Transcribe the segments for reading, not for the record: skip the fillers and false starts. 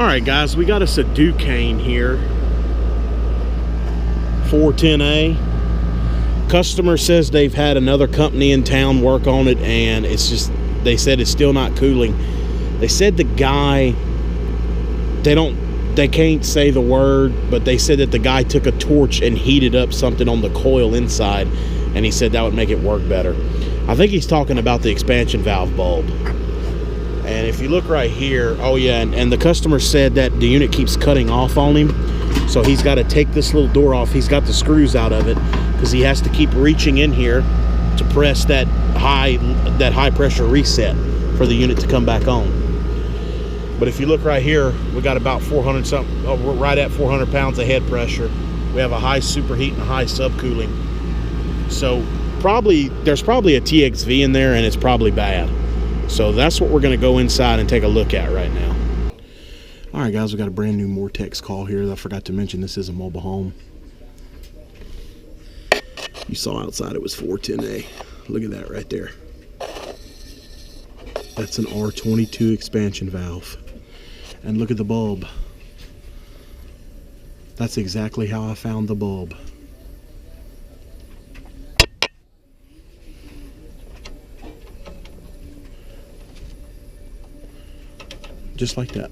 Alright guys, we got us a Duquesne here, 410A. Customer says they've had another company in town work on it, and it's just, they said it's still not cooling. They said the guy, they can't say the word, but they said that the guy took a torch and heated up something on the coil inside, and he said that would make it work better. I think he's talking about the expansion valve bulb. And if you look right here, oh yeah, and the customer said that the unit keeps cutting off on him, so he's got to take this little door off. He's got the screws out of it because he has to keep reaching in here to press that high pressure reset for the unit to come back on. But if you look right here, we got about 400 something, we're right at 400 pounds of head pressure. We have a high superheat and high subcooling. So there's probably a TXV in there, and it's probably bad. So that's what we're going to go inside and take a look at right now. All right, guys, we got a brand new Mortex call here. I forgot to mention this is a mobile home. You saw outside it was 410A. Look at that right there. That's an R22 expansion valve. And look at the bulb. That's exactly how I found the bulb. Just like that.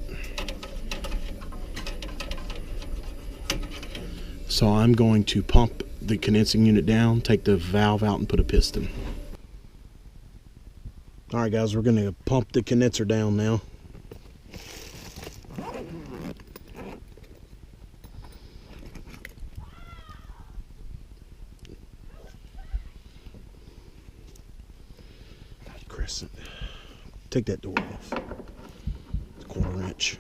So I'm going to pump the condensing unit down, take the valve out, and put a piston. All right, guys, we're going to pump the condenser down now. Crescent. Take that door off. Wrench.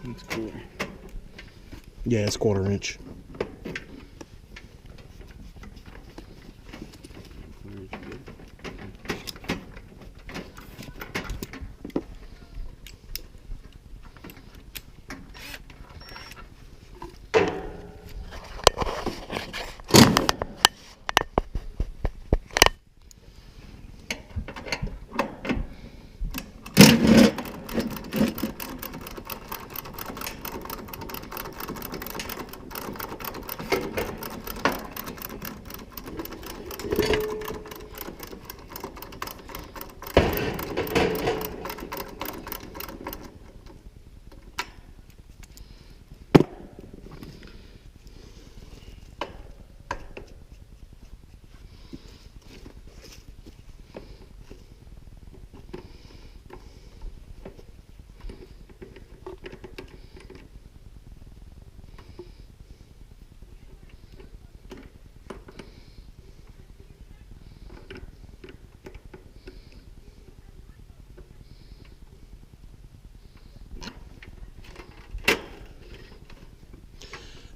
That's cool. Yeah, it's 1/4 inch.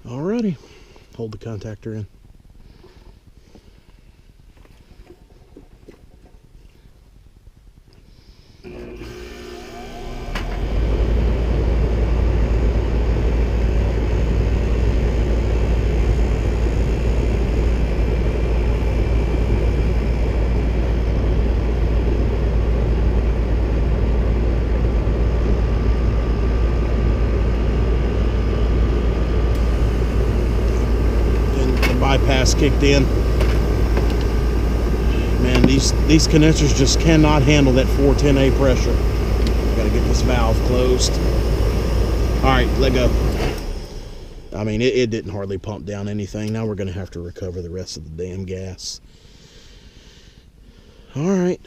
Alrighty, hold the contactor in. Bypass kicked in. Man, these condensers just cannot handle that 410A pressure. Gotta get this valve closed. Alright, let go. I mean, it didn't hardly pump down anything. Now we're gonna have to recover the rest of the damn gas. Alright,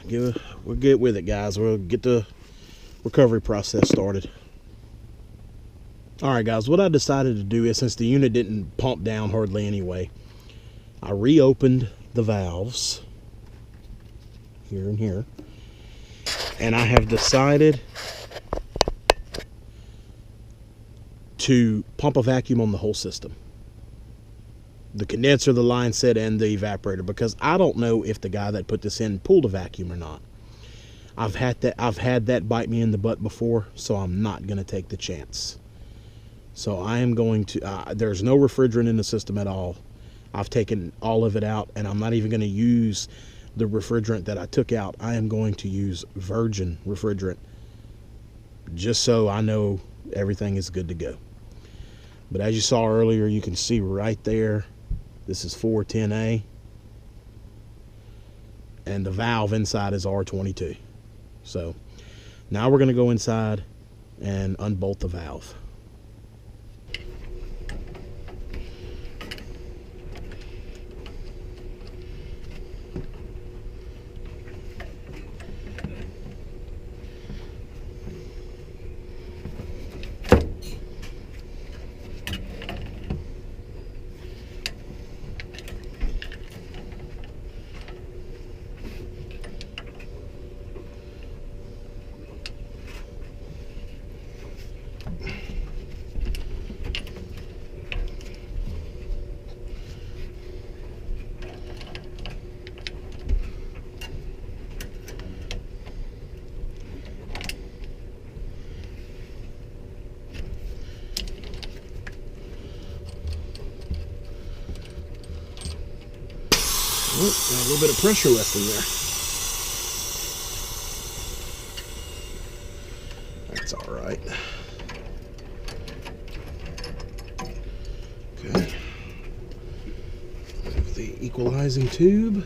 we'll get with it, guys. We'll get the recovery process started. Alright guys, what I decided to do is, since the unit didn't pump down hardly anyway, I reopened the valves here and here, and I have decided to pump a vacuum on the whole system. The condenser, the line set, and the evaporator, because I don't know if the guy that put this in pulled a vacuum or not. I've had that bite me in the butt before, so I'm not going to take the chance. So I am going to, there's no refrigerant in the system at all. I've taken all of it out, and I'm not even going to use the refrigerant that I took out. I am going to use virgin refrigerant, just so I know everything is good to go. But as you saw earlier, you can see right there, this is 410A, and the valve inside is R22. So now we're going to go inside and unbolt the valve. Oh, got a little bit of pressure left in there. That's all right. Okay. Move the equalizing tube.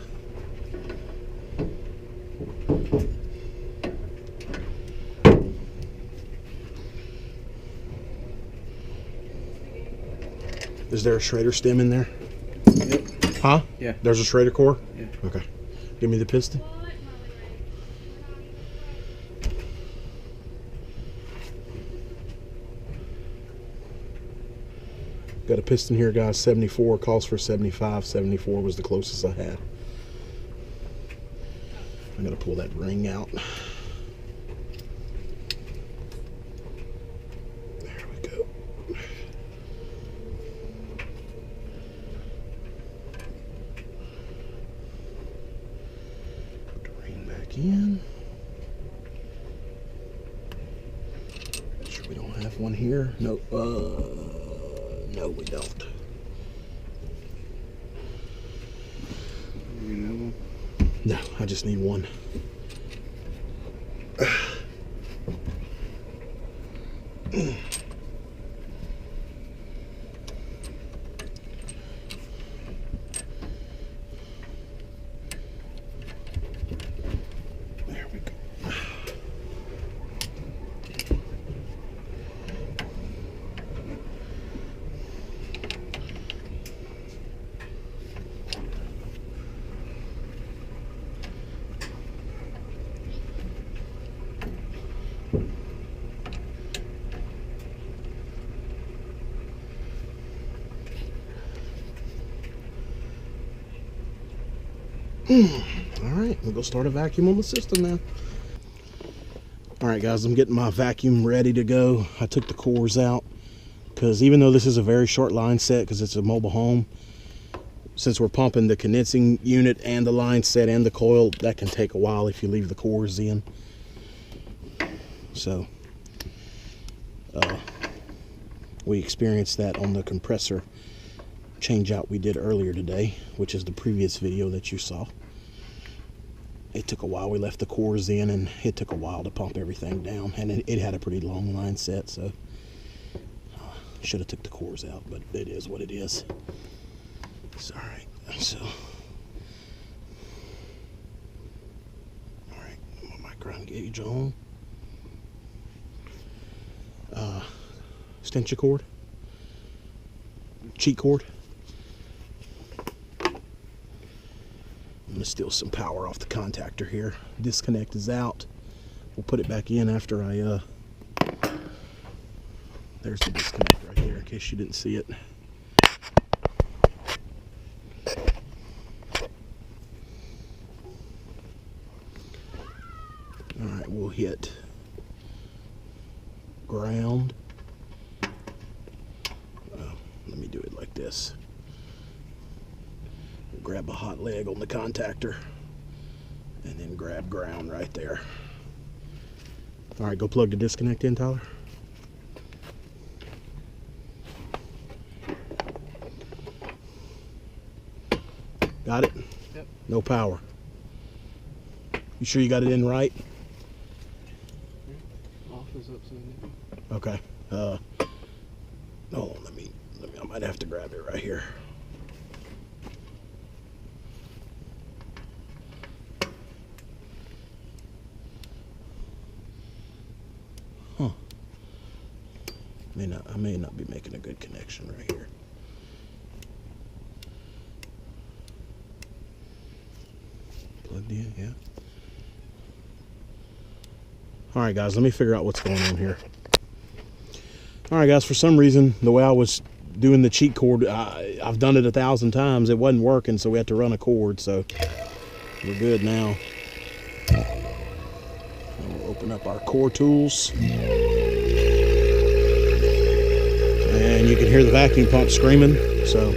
Is there a Schrader stem in there? Yep. Huh? Yeah. There's a Schrader core? Yeah. Okay. Give me the piston. Got a piston here, guys. 74 calls for 75. 74 was the closest I had. I'm gonna pull that ring out. There we go. Put the ring back in. Make sure we don't have one here. No, no, we don't. You know one? No, I just need one. There we go. Alright, we'll go start a vacuum on the system now. Alright guys, I'm getting my vacuum ready to go. I took the cores out because even though this is a very short line set because it's a mobile home, since we're pumping the condensing unit and the line set and the coil, that can take a while if you leave the cores in. So we experienced that on the compressor change out we did earlier today, which is the previous video that you saw. It took a while. We left the cores in and it took a while to pump everything down, and it had a pretty long line set, so should have took the cores out, but it is what it is. It's all right. So all right, my ground gauge on. Extension cord, cheat cord. I'm gonna steal some power off the contactor here. Disconnect is out. We'll put it back in after I there's the disconnect right there in case you didn't see it. All right, we'll hit ground. Let me do it like this. Grab a hot leg on the contactor and then grab ground right there. All right, go plug the disconnect in, Tyler. Got it? Yep. No power. You sure you got it in right? Off is up so Okay. Oh, let me, I might have to grab it right here. Huh. I may not be making a good connection right here. Plugged in, yeah. All right, guys, let me figure out what's going on here. All right, guys, for some reason, the way I was doing the cheat cord, I've done it 1,000 times. It wasn't working, so we had to run a cord, so we're good now. We'll open up our core tools. And you can hear the vacuum pump screaming, so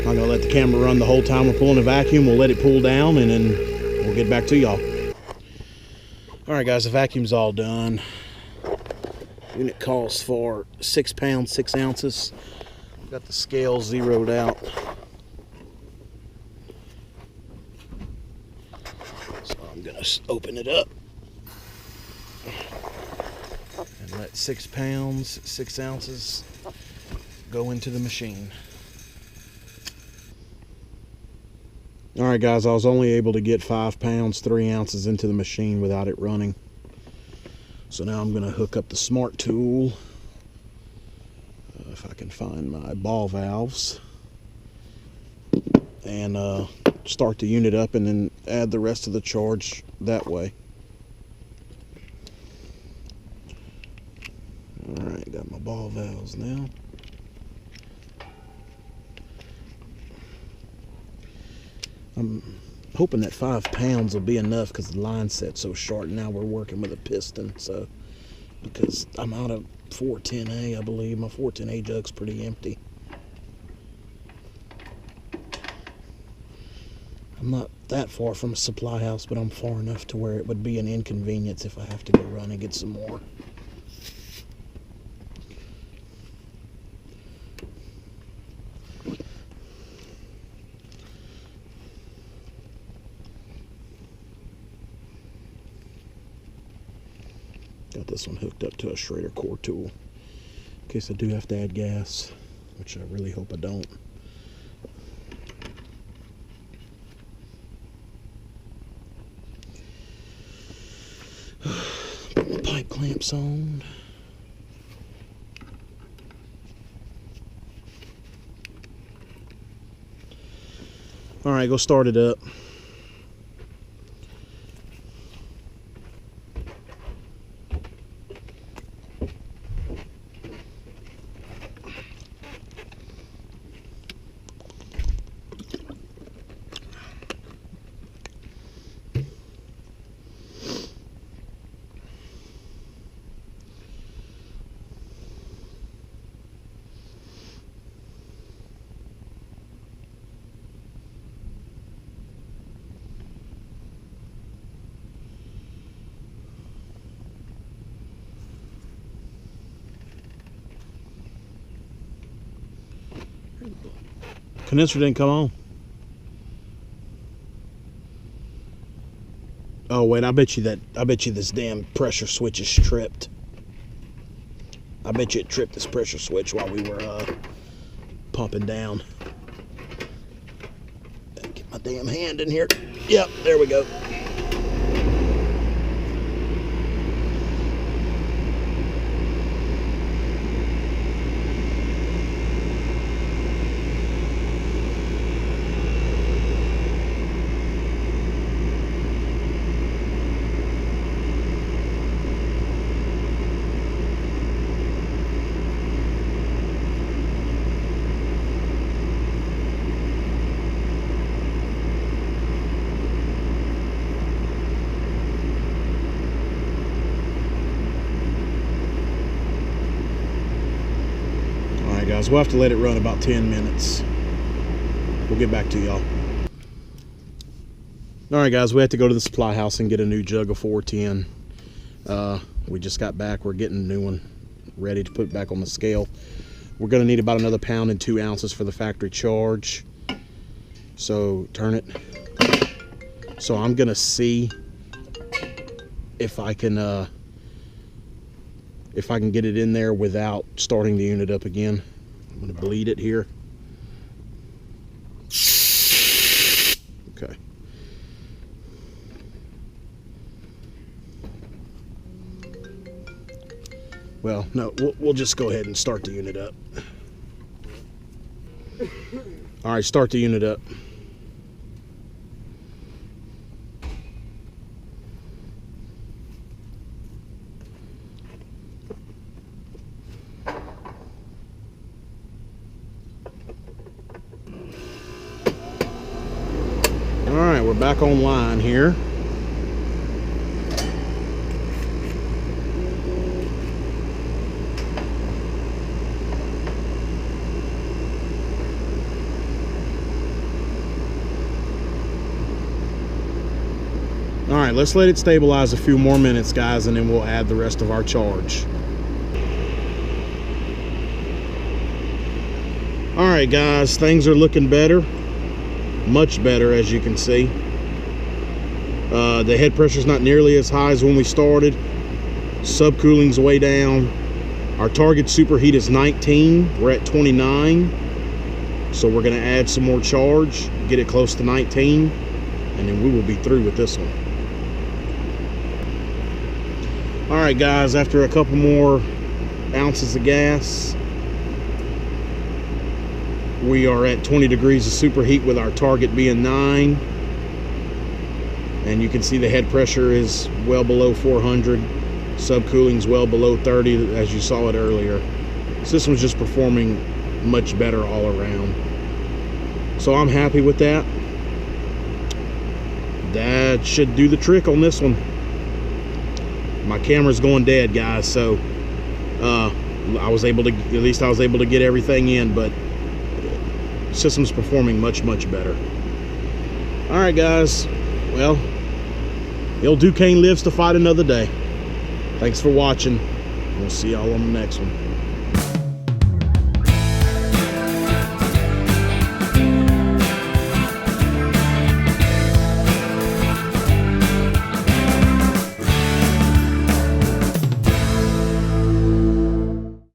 I'm not going to let the camera run the whole time we're pulling a vacuum. We'll let it pull down, and then we'll get back to y'all. All right, guys, the vacuum's all done. Unit calls for 6 pounds, 6 ounces. Got the scale zeroed out. So I'm gonna open it up and let 6 pounds, 6 ounces go into the machine. All right, guys, I was only able to get 5 pounds, 3 ounces into the machine without it running. So now I'm going to hook up the smart tool, if I can find my ball valves, and start the unit up and then add the rest of the charge that way. Alright, got my ball valves now. I'm hoping that 5 pounds will be enough because the line set's so short. Now we're working with a piston, so because I'm out of 410A, I believe. My 410A jug's pretty empty. I'm not that far from a supply house, but I'm far enough to where it would be an inconvenience if I have to go run and get some more. Got this one hooked up to a Schrader core tool in case I do have to add gas, which I really hope I don't. Put my pipe clamps on. All right, go start it up. Condenser didn't come on. Oh wait, I bet you this damn pressure switch is tripped. I bet you it tripped this pressure switch while we were pumping down. Get my damn hand in here. Yep, there we go. Guys, we'll have to let it run about 10 minutes. We'll get back to y'all. All right, guys, we had to go to the supply house and get a new jug of 410. We just got back. We're getting a new one ready to put back on the scale. We're going to need about another 1 pound and 2 ounces for the factory charge. So turn it. So I'm going to see if I can get it in there without starting the unit up again. I'm going to bleed it here. Okay. Well, no, we'll just go ahead and start the unit up. All right, start the unit up. All right, we're back online here. All right, let's let it stabilize a few more minutes, guys, and then we'll add the rest of our charge. All right, guys, things are looking better. Much better, as you can see. The head pressure is not nearly as high as when we started. Subcooling's way down. Our target superheat is 19. We're at 29. So we're going to add some more charge, get it close to 19, and then we will be through with this one. All right, guys, after a couple more ounces of gas, we are at 20 degrees of superheat with our target being 9. And you can see the head pressure is well below 400. Subcooling's well below 30, as you saw it earlier. System's just performing much better all around. So I'm happy with that. That should do the trick on this one. My camera's going dead, guys, so I was able to get everything in, but system's performing much better. All right, guys, well, Il Duquesne lives to fight another day. Thanks for watching. We'll see y'all on the next one.